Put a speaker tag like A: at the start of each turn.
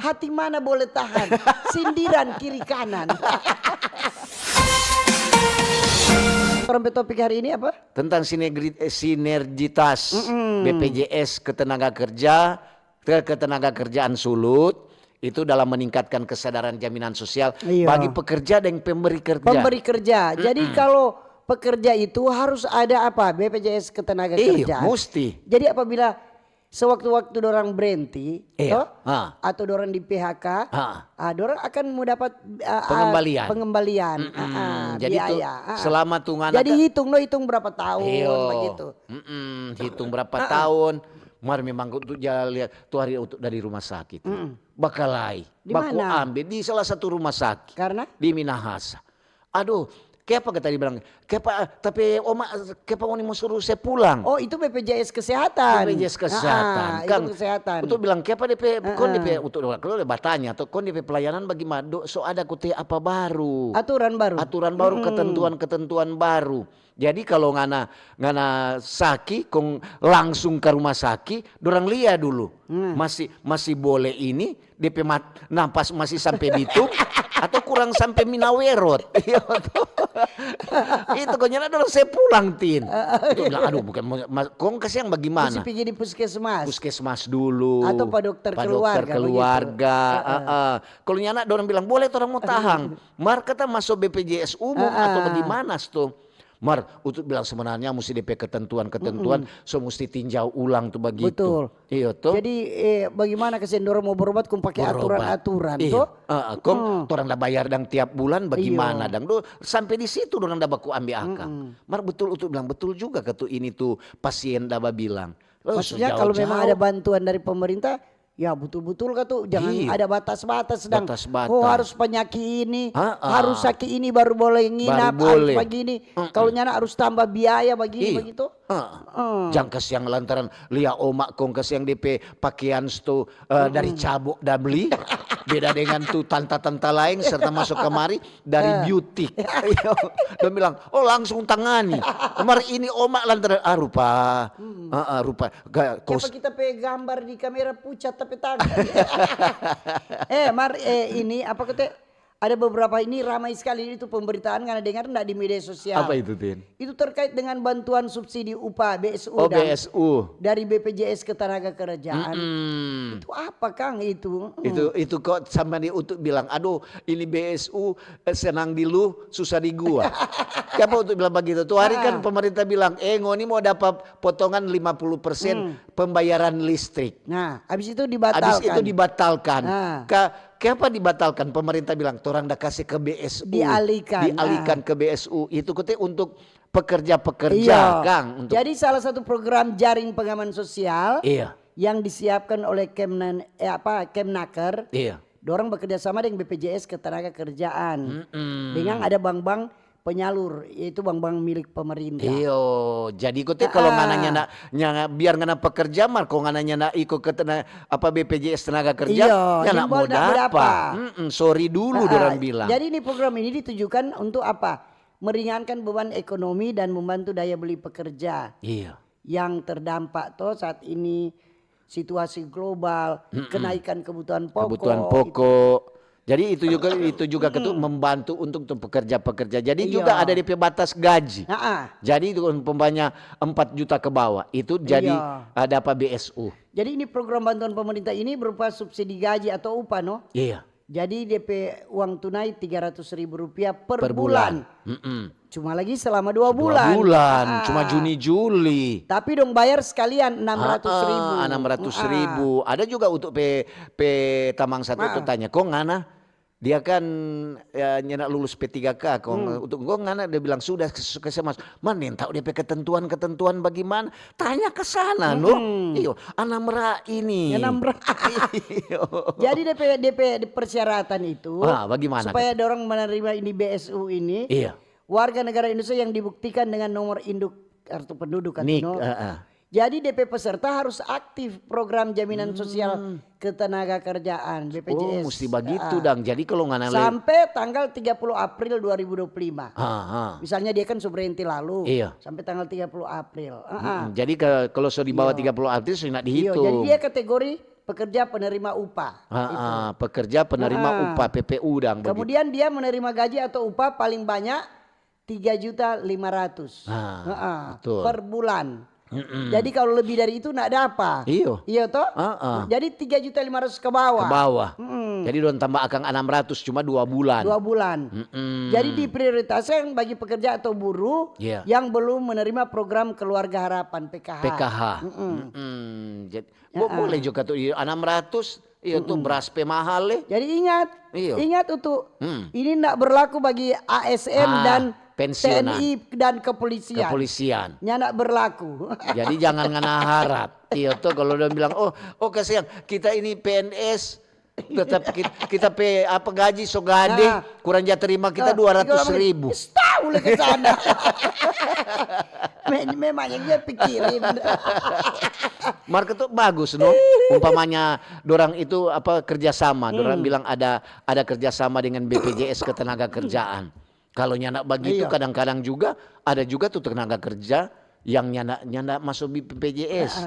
A: Hati mana boleh tahan sindiran kiri kanan. Topik hari ini apa?
B: Tentang sinergitas BPJS ketenaga kerjaan Sulut itu dalam meningkatkan kesadaran jaminan sosial bagi pekerja dan pemberi kerja.
A: Pemberi kerja. Jadi kalau pekerja itu harus ada apa? BPJS ketenaga kerjaan.
B: Mesti.
A: Jadi apabila sewaktu-waktu dorang berhenti atau dorang di PHK, dorang akan mendapat pengembalian
B: jadi
A: biaya.
B: Selama tungana.
A: Jadi hitung berapa tahun begitu.
B: Hitung berapa tahun. Mar memang untuk jalan lihat tuh hari dari rumah sakit. Bakalai. Baku ambil di salah satu rumah sakit.
A: Karena?
B: Di Minahasa. Aduh. Kenapa tadi bilang? Tapi oma kenapa mau suruh saya pulang?
A: Oh itu BPJS kesehatan.
B: BPJS kesehatan.
A: Kang, itu kesehatan.
B: Untuk bilang kenapa DP kon DP untuk kalau bertanya atau kon DP pelayanan bagaimana? So ada kute apa baru?
A: Aturan baru,
B: ketentuan baru. Jadi kalau ngana sakit kong langsung ke rumah sakit, dorang lihat dulu. Masih boleh ini DP nampas masih sampai Bitung atau kurang sampai Minawerot. Itu kok nyana dorang saya pulang tin. Itu bilang aduh bukan kong kasih yang bagaimana?
A: Mesti pergi di puskesmas.
B: Puskesmas dulu.
A: Atau pak dokter keluarga.
B: Kalau nyana dorang bilang boleh orang mau tahang. Mar kata masuk BPJS umum atau bagaimana tuh? Mar, untuk bilang sebenarnya mesti DP ketentuan, so mesti tinjau ulang tuh begitu.
A: Betul.
B: Iya tuh.
A: Jadi bagaimana kesendoro mau berobat kung pakai aturan-aturan tuh?
B: Kong orang dah bayar dang tiap bulan bagaimana dang do sampai di situ orang dah baku ambil akal. Mar betul untuk bilang betul juga ketu ini tuh pasien dah bilang.
A: Maksudnya kalau memang ada bantuan dari pemerintah ya betul-betul kan tuh jangan ada batas-batas sedang harus penyakit ini harus sakit ini baru boleh nginap harus begini kalau nyana harus tambah biaya begini begitu
B: jangkas yang lantaran lihat omak kongkas yang DP pakaian stu dari cabuk dah beli beda dengan tuh tanta-tanta lain serta masuk kemari dari beauty dia bilang oh langsung tangani kemarin ini omak lantaran rupa
A: kenapa kita pe gambar di kamera pucat tapi tangan ini apa kata ada beberapa ini ramai sekali itu pemberitaan karena dengar enggak di media sosial.
B: Apa itu Tin?
A: Itu terkait dengan bantuan subsidi upah BSU dari BPJS ketenaga kerjaan. Itu apa Kang itu?
B: Itu kok sama dia untuk bilang aduh ini BSU senang di lu susah di gua. Kenapa untuk bilang begitu? Tuh hari kan pemerintah bilang ngoni mau dapat potongan 50% pembayaran listrik.
A: Nah, habis itu dibatalkan.
B: Kenapa dibatalkan? Pemerintah bilang orang dah kasih ke BSU. Dialihkan ke BSU. Itu kete untuk pekerja-pekerja, Kang.
A: Jadi salah satu program jaring pengaman sosial yang disiapkan oleh Kemnaker. Dorang bekerja sama dengan BPJS ketenaga kerjaan. Dengan ada bank-bank penyalur yaitu bank-bank milik pemerintah.
B: Jadi kote kalau ngananya biar ngana pekerja mar kok ngananya ikut ke BPJS tenaga kerja nak mau dapat. Sorry dulu orang bilang.
A: Jadi ini program ini ditujukan untuk apa? Meringankan beban ekonomi dan membantu daya beli pekerja. Yang terdampak saat ini situasi global, kenaikan kebutuhan pokok.
B: Jadi itu juga ketu membantu untuk pekerja-pekerja. Jadi juga ada DP batas gaji. Jadi itu umpamanya 4 juta ke bawah itu jadi ada apa BSU.
A: Jadi ini program bantuan pemerintah ini berupa subsidi gaji atau upah Jadi DP uang tunai Rp300.000 per bulan. Cuma lagi selama 2 bulan.
B: Cuma Juni Juli.
A: Tapi dong bayar sekalian 600.000.
B: 600.000. Ada juga untuk P Tamang satu tuh tanya, kok ngana? Dia kan nyenak lulus P3K untuk ngana dia bilang sudah kesemas. Mana yang tahu DP ketentuan bagaimana? Tanya ke sana Anamra ini.
A: Jadi DP persyaratan itu
B: bagaimana?
A: Supaya orang menerima ini BSU ini. Warga negara Indonesia yang dibuktikan dengan nomor induk kartu penduduk Jadi DP peserta harus aktif program jaminan sosial ketenaga kerjaan BPJS.
B: Mesti begitu dang. Jadi kalau nggak
A: sampai tanggal 30 April 2025. Misalnya dia kan sobrenti lalu. Sampai tanggal 30 April.
B: Jadi kalau sudah di bawah 30 April sudah nak dihitung.
A: Jadi dia kategori pekerja penerima upah.
B: Pekerja penerima upah PPU dan begitu.
A: Kemudian dia menerima gaji atau upah paling banyak 3.500.000
B: betul.
A: per bulan. Jadi kalau lebih dari itu nak dapat. Iya toh? Jadi 3.500.000 ke bawah.
B: Ke bawah. Jadi don tambah akang 600 cuma 2 bulan.
A: 2 bulan. Jadi diprioritaskan bagi pekerja atau buruh yang belum menerima program keluarga harapan PKH.
B: Jadi boleh juga tuh 600 itu beras mahal.
A: Jadi ingat untuk ini tidak berlaku bagi ASN dan
B: pensiunan.
A: TNI dan kepolisian. Nyak berlaku.
B: Jadi jangan ngana harap. Iya tuh kalau udah bilang oh kasihan kita ini PNS tetap kita gaji so gade kurang ja terima kita 200.000.
A: Tahu lah ke sana. Memang yang dia pikirin.
B: Market tuh bagus no. Umpamanya dorang itu kerjasama. Dorang bilang ada kerjasama dengan BPJS Ketenagakerjaan. Kalau nyanak begitu kadang-kadang juga ada juga tuh tenaga kerja yang nyanak masuk BPJS.